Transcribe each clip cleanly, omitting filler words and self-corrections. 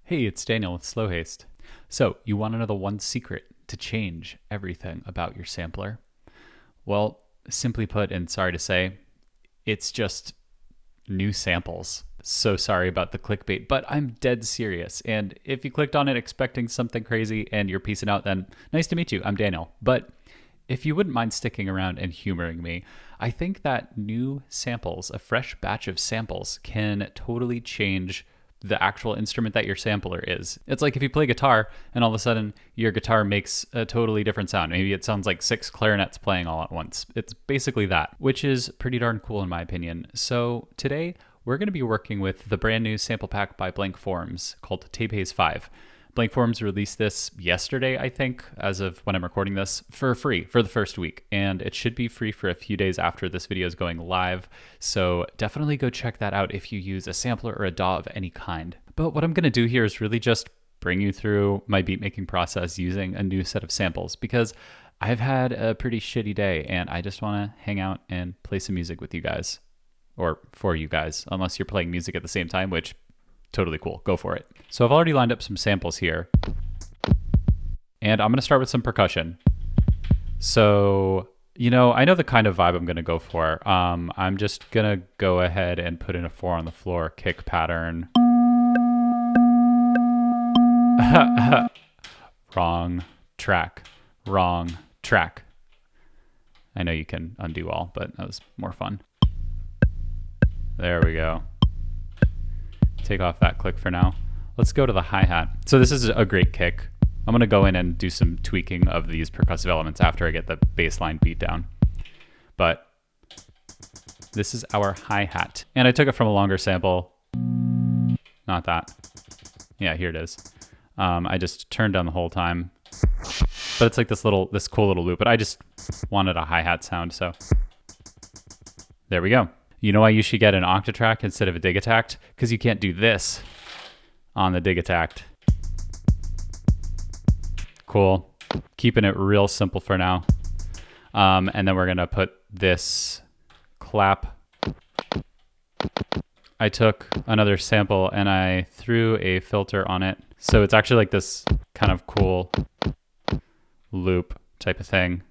Hey, it's Daniel with Slow Haste. So, you want to know the one secret to change everything about your sampler? Well, simply put, and sorry to say, it's just new samples. So sorry about the clickbait, but I'm dead serious. And if you clicked on it expecting something crazy and you're peacing out, then nice to meet you. I'm Daniel. But if you wouldn't mind sticking around and humoring me, I think that new samples, a fresh batch of samples, can totally change the actual instrument that your sampler is. It's like if you play guitar and all of a sudden your guitar makes a totally different sound. Maybe it sounds like 6 clarinets playing all at once. It's basically that, which is pretty darn cool in my opinion. So today we're going to be working with the brand new sample pack by BlankFor.ms called Tape Haze 5. BlankFor.ms released this yesterday, I think, as of when I'm recording this, for free for the first week. And it should be free for a few days after this video is going live. So definitely go check that out if you use a sampler or a DAW of any kind. But what I'm going to do here is really just bring you through my beat making process using a new set of samples, because I've had a pretty shitty day and I just want to hang out and play some music with you guys. Or for you guys, unless you're playing music at the same time, which totally cool. Go for it. So I've already lined up some samples here. And I'm going to start with some percussion. So, I know the kind of vibe I'm going to go for. I'm just going to go ahead and put in a 4 on the floor kick pattern. Wrong track. Wrong track. I know you can undo all, but that was more fun. There we go. Take off that click for now. Let's go to the hi-hat. So this is a great kick. I'm going to go in and do some tweaking of these percussive elements after I get the bass line beat down. But this is our hi-hat. And I took it from a longer sample. Not that. Yeah, here it is. I just turned down the whole time. But it's like this cool little loop. But I just wanted a hi-hat sound, so there we go. You know why you should get an Octatrack instead of a Digitact? Because you can't do this on the Digitact. Cool. Keeping it real simple for now. And then we're going to put this clap. I took another sample and I threw a filter on it. So it's actually like this kind of cool loop type of thing.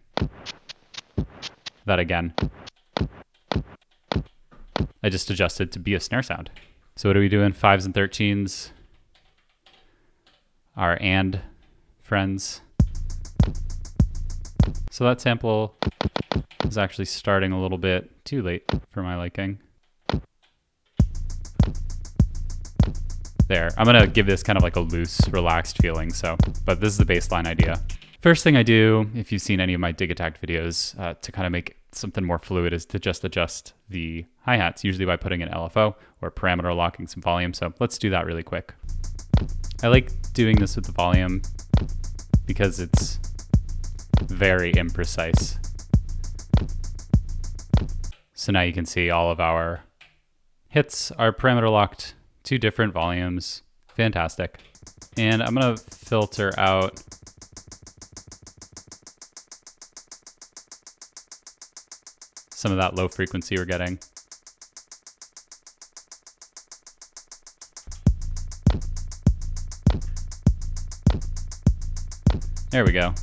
That again, I just adjusted to be a snare sound. So what are we doing? 5s and 13s. Our and friends. So that sample is actually starting a little bit too late for my liking. There. I'm gonna give this kind of like a loose, relaxed feeling. But this is the baseline idea. First thing I do, if you've seen any of my Digitact videos, to kind of make something more fluid, is to just adjust the hi-hats, usually by putting an LFO or parameter locking some volume. So let's do that really quick. I like doing this with the volume because it's very imprecise. So now you can see all of our hits are parameter locked to different volumes. Fantastic. And I'm gonna filter out some of that low frequency we're getting. There we go.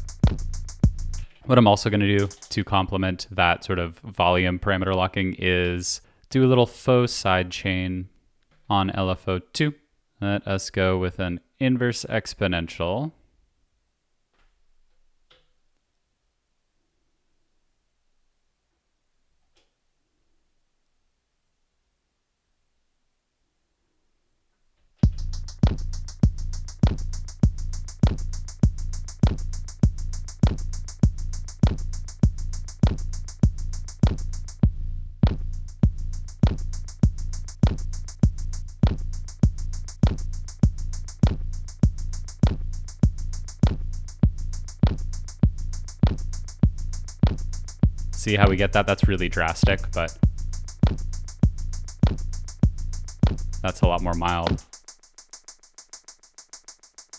What I'm also going to do to complement that sort of volume parameter locking is do a little faux side chain on LFO 2. Let us go with an inverse exponential. See how we get that? That's really drastic, but that's a lot more mild.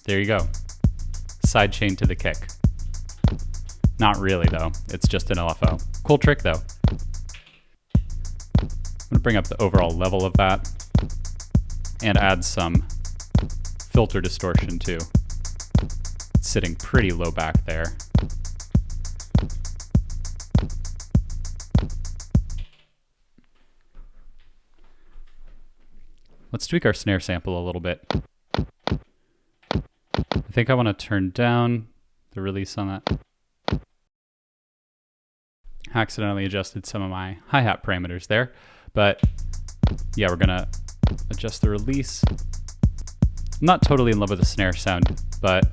There you go. Side chain to the kick. Not really though, it's just an LFO. Cool trick though. I'm gonna bring up the overall level of that and add some filter distortion too. It's sitting pretty low back there. Let's tweak our snare sample a little bit. I think I want to turn down the release on that. I accidentally adjusted some of my hi-hat parameters there, but yeah, we're gonna adjust the release. I'm not totally in love with the snare sound, but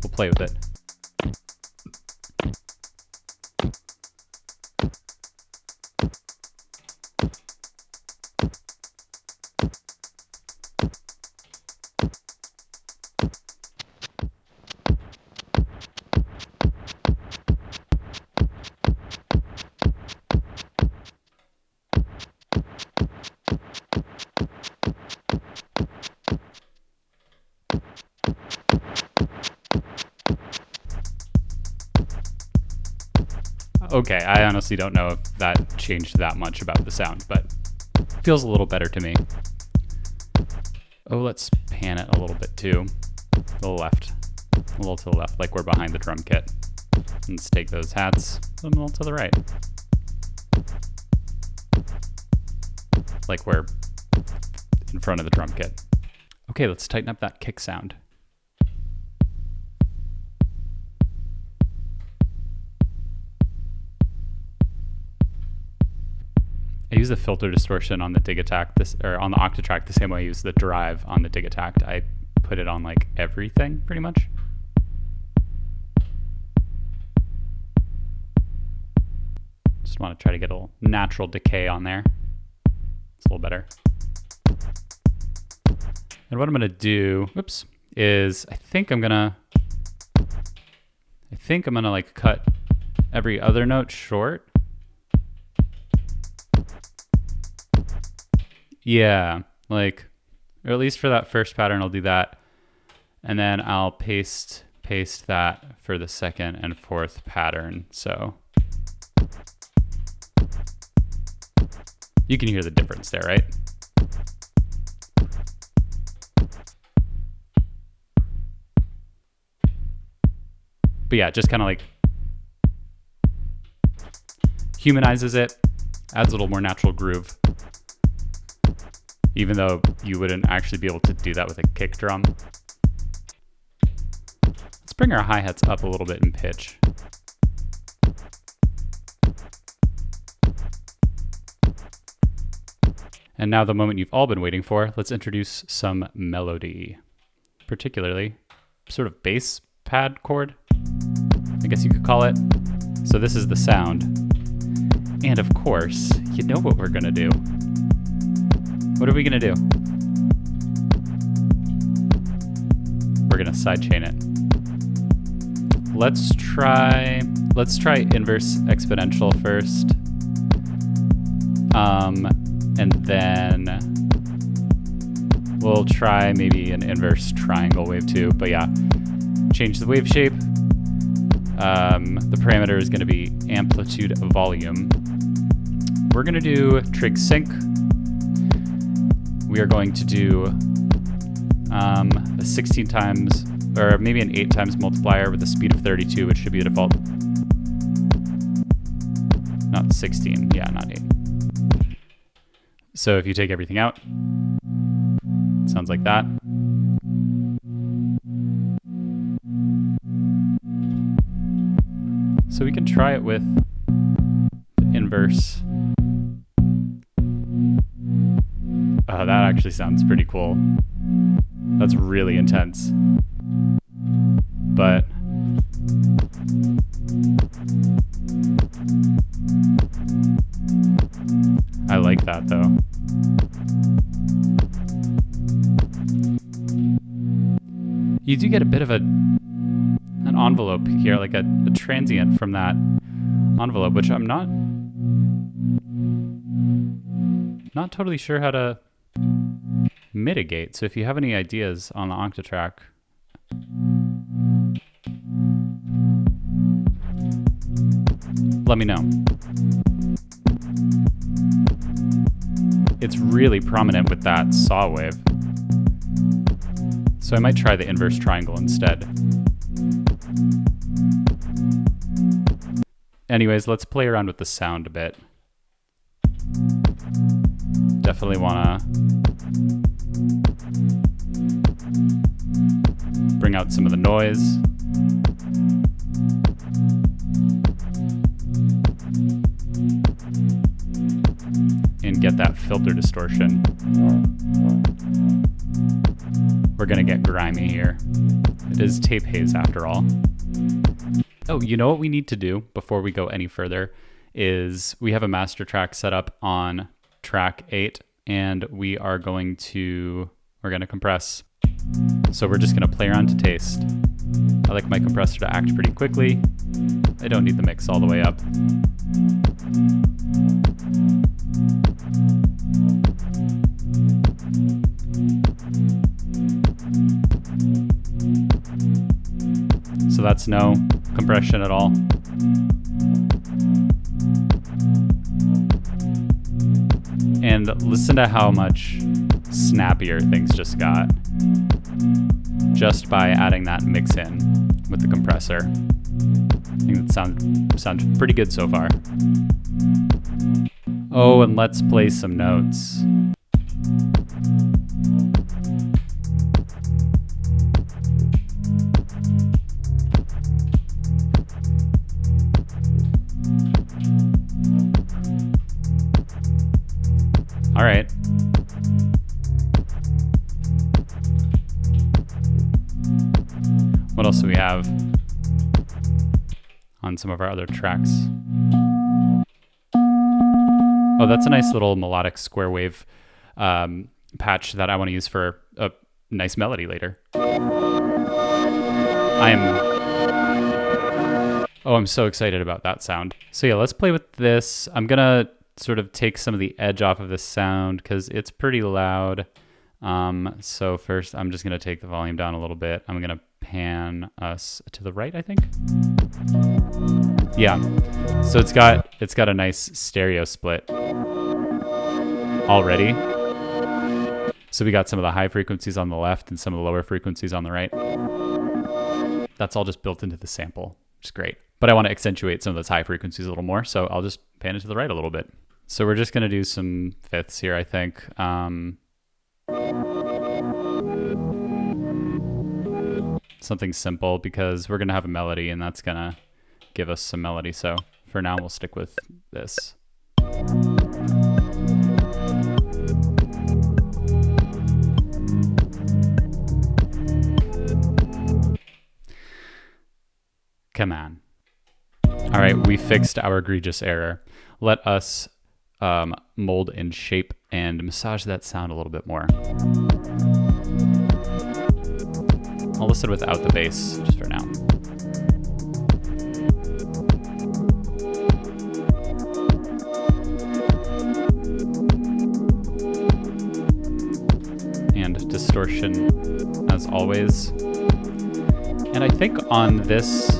we'll play with it. Okay, I honestly don't know if that changed that much about the sound, but it feels a little better to me. Oh, let's pan it a little bit too. To the left. A little to the left, like we're behind the drum kit. Let's take those hats a little to the right. Like we're in front of the drum kit. Okay, let's tighten up that kick sound. I use the filter distortion on the Dig Attack, or on the Octatrack, the same way I use the drive on the Dig Attack. I put it on like everything, pretty much. Just want to try to get a little natural decay on there. It's a little better. And what I'm gonna do, whoops, is I think I'm gonna like cut every other note short. Yeah, like, or at least for that first pattern, I'll do that. And then I'll paste that for the second and fourth pattern. So you can hear the difference there, right? But yeah, just kind of like humanizes it, adds a little more natural groove. Even though you wouldn't actually be able to do that with a kick drum. Let's bring our hi-hats up a little bit in pitch. And now the moment you've all been waiting for, let's introduce some melody. Particularly, sort of bass pad chord, I guess you could call it. So this is the sound. And of course, you know what we're gonna do. What are we gonna do? We're gonna sidechain it. Let's try inverse exponential first. And then we'll try maybe an inverse triangle wave too. But yeah, change the wave shape. The parameter is gonna be amplitude volume. We're gonna do trig sync. We are going to do a 16 times, or maybe an 8 times multiplier with a speed of 32, which should be the default. Not 16, yeah, not 8. So if you take everything out, it sounds like that. So we can try it with the inverse. Oh, that actually sounds pretty cool. That's really intense. But I like that though. You do get a bit of an envelope here, like a transient from that envelope, which I'm not totally sure how to mitigate. So if you have any ideas on the Octatrack, let me know. It's really prominent with that saw wave. So I might try the inverse triangle instead. Anyways, let's play around with the sound a bit. Definitely wanna bring out some of the noise. And get that filter distortion. We're gonna get grimy here. It is Tape Haze after all. Oh, you know what we need to do before we go any further is we have a master track set up on track 8 and we're gonna compress. So we're just gonna play around to taste. I like my compressor to act pretty quickly. I don't need the mix all the way up. So that's no compression at all. And listen to how much snappier things just got just by adding that mix in with the compressor. I think that sounds pretty good so far. Oh, and let's play some notes. All right. What else do we have on some of our other tracks? Oh, that's a nice little melodic square wave patch that I want to use for a nice melody later. I'm so excited about that sound. So yeah, let's play with this. I'm gonna sort of take some of the edge off of this sound because it's pretty loud. So first I'm just gonna take the volume down a little bit. I'm gonna pan us to the right, I think. Yeah, so it's got a nice stereo split already. So we got some of the high frequencies on the left and some of the lower frequencies on the right. That's all just built into the sample, which is great. But I want to accentuate some of those high frequencies a little more, so I'll just pan it to the right a little bit. So we're just going to do some fifths here, I think. Something simple because we're going to have a melody and that's going to give us some melody. So for now, we'll stick with this. Come on. All right, we fixed our egregious error. Let us mold and shape and massage that sound a little bit more. I'll listen without the bass just for now. And distortion as always. And I think on this,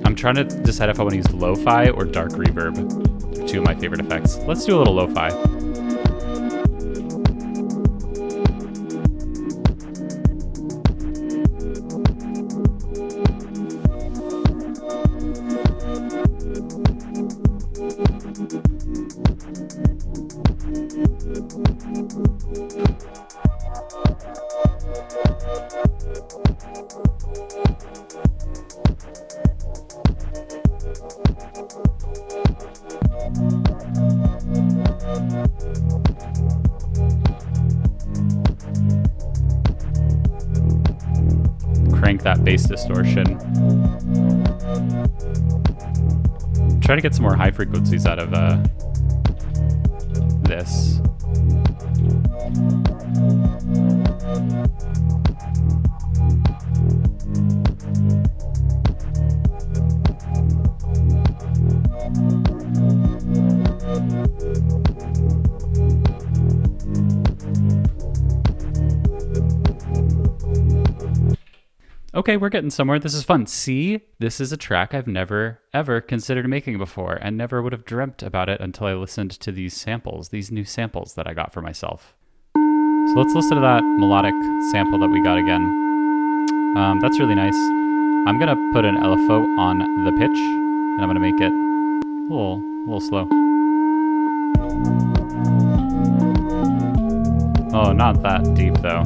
I'm trying to decide if I want to use lo-fi or dark reverb. They're two of my favorite effects. Let's do a little lo-fi. Crank that bass distortion. Try to get some more high frequencies out of this. Okay, we're getting somewhere. This is fun. See, this is a track I've never, ever considered making before and never would have dreamt about it until I listened to these samples, these new samples that I got for myself. So let's listen to that melodic sample that we got again. That's really nice. I'm gonna put an LFO on the pitch, and I'm gonna make it a little slow. Oh, not that deep though.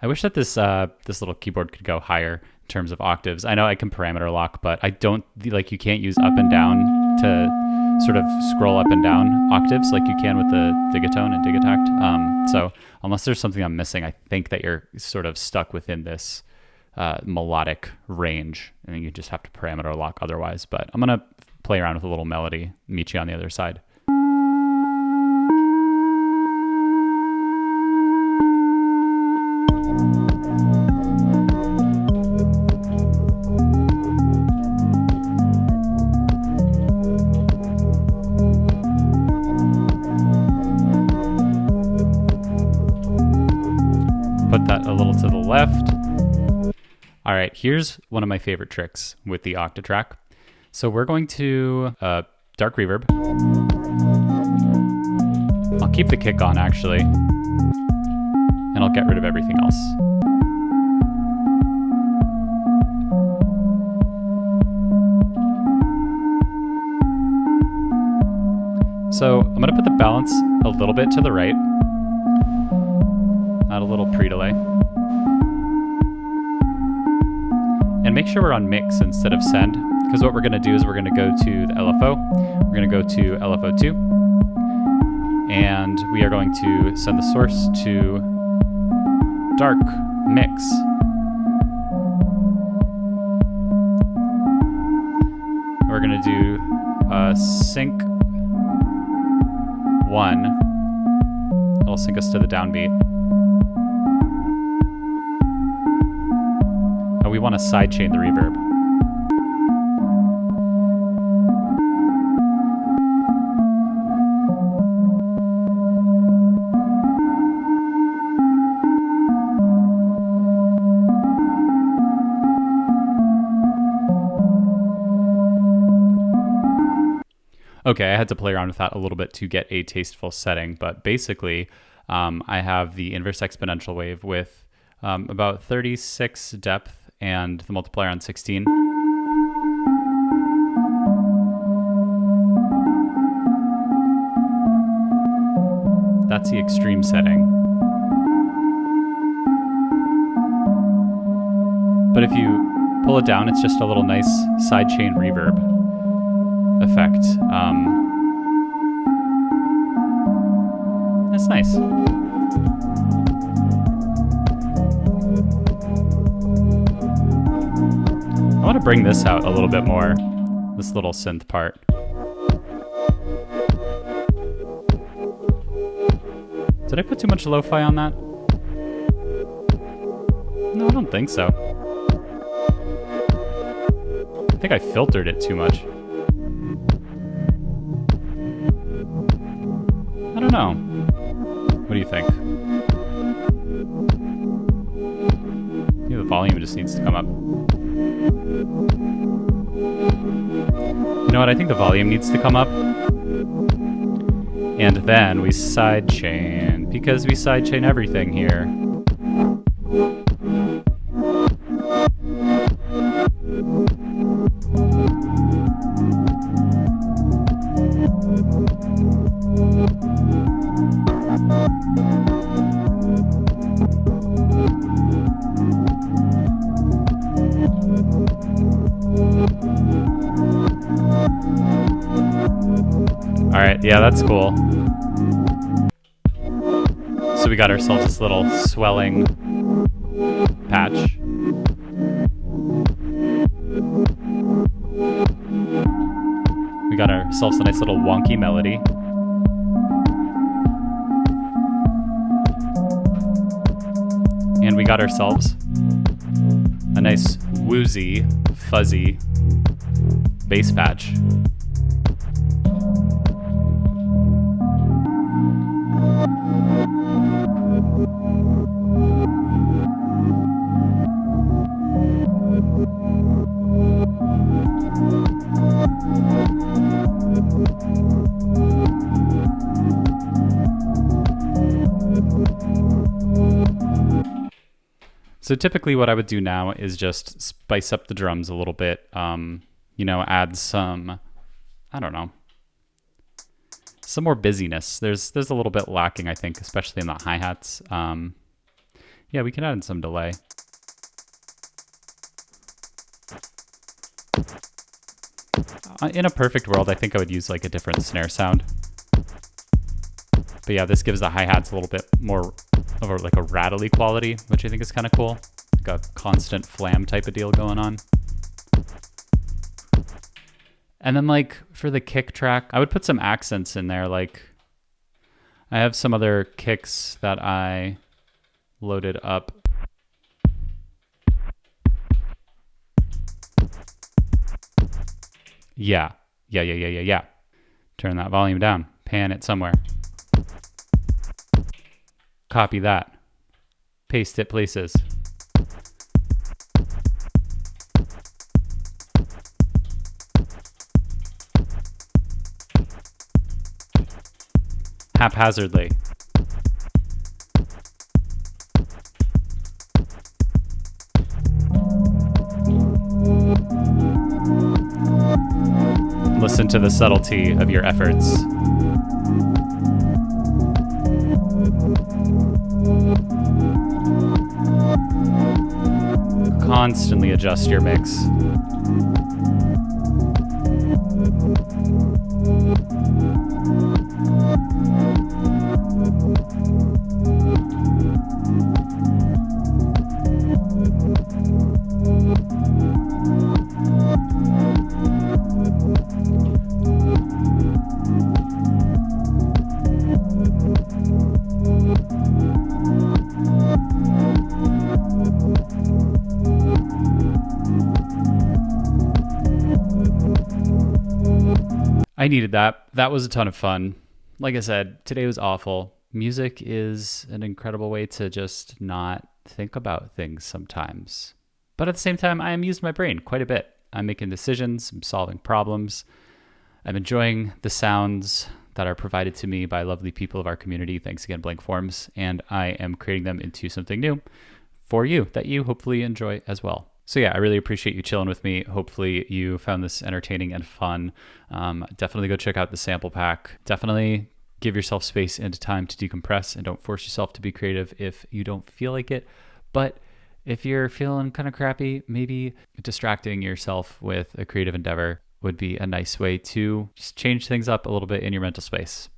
I wish that this little keyboard could go higher in terms of octaves. I know I can parameter lock, but I don't like, you can't use up and down to sort of scroll up and down octaves like you can with the Digatone and Digitact. So unless there's something I'm missing, I think that you're sort of stuck within this melodic range, and you just have to parameter lock otherwise. But I'm gonna play around with a little melody, meet you on the other side. Put that a little to the left. All right, here's one of my favorite tricks with the Octatrack. So we're going to dark reverb. I'll keep the kick on actually, and I'll get rid of everything else. So I'm gonna put the balance a little bit to the right. Add a little pre-delay. And make sure we're on mix instead of send, because what we're gonna do is we're gonna go to the LFO, we're gonna go to LFO2, and we are going to send the source to dark mix. We're gonna do sync 1. It'll sync us to the downbeat. We want to sidechain the reverb. Okay, I had to play around with that a little bit to get a tasteful setting, but basically I have the inverse exponential wave with about 36 depth and the multiplier on 16. That's the extreme setting. But if you pull it down, it's just a little nice sidechain reverb effect. That's nice. I want to bring this out a little bit more, this little synth part. Did I put too much lo-fi on that? No, I don't think so. I think I filtered it too much. I don't know. What do you think? Maybe the volume just needs to come up. You know what? I think the volume needs to come up. And then we sidechain, because we sidechain everything here. Alright, yeah, that's cool. So we got ourselves this little swelling patch. We got ourselves a nice little wonky melody. And we got ourselves a nice woozy, fuzzy bass patch. So typically what I would do now is just spice up the drums a little bit, add some, I don't know, some more busyness. There's a little bit lacking, I think, especially in the hi-hats. Yeah, we can add in some delay. In a perfect world, I think I would use like a different snare sound. But yeah, this gives the hi-hats a little bit more of like a rattly quality, which I think is kind of cool. Like a constant flam type of deal going on. And then like for the kick track, I would put some accents in there. Like I have some other kicks that I loaded up. Yeah. Turn that volume down. Pan it somewhere. Copy that. Paste it places. Haphazardly. Listen to the subtlety of your efforts. Constantly adjust your mix. I needed that. That was a ton of fun. Like I said, today was awful. Music is an incredible way to just not think about things sometimes. But at the same time, I am using my brain quite a bit. I'm making decisions, I'm solving problems. I'm enjoying the sounds that are provided to me by lovely people of our community. Thanks again, BlankFor.ms. And I am creating them into something new for you that you hopefully enjoy as well. So yeah, I really appreciate you chilling with me. Hopefully you found this entertaining and fun. Definitely go check out the sample pack. Definitely give yourself space and time to decompress, and don't force yourself to be creative if you don't feel like it. But if you're feeling kind of crappy, maybe distracting yourself with a creative endeavor would be a nice way to just change things up a little bit in your mental space.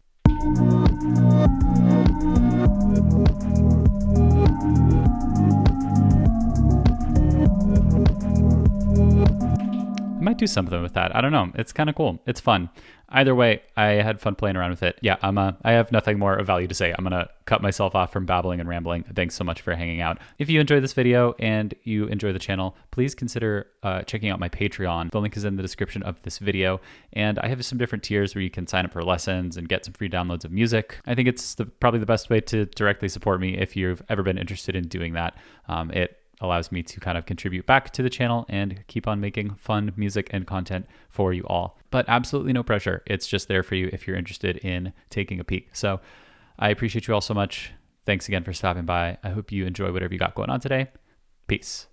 I might do something with that. I don't know. It's kind of cool. It's fun. Either way, I had fun playing around with it. Yeah, I have nothing more of value to say. I'm going to cut myself off from babbling and rambling. Thanks so much for hanging out. If you enjoyed this video and you enjoy the channel, please consider checking out my Patreon. The link is in the description of this video. And I have some different tiers where you can sign up for lessons and get some free downloads of music. I think it's probably the best way to directly support me if you've ever been interested in doing that. It allows me to kind of contribute back to the channel and keep on making fun music and content for you all. But absolutely no pressure. It's just there for you if you're interested in taking a peek. So I appreciate you all so much. Thanks again for stopping by. I hope you enjoy whatever you got going on today. Peace.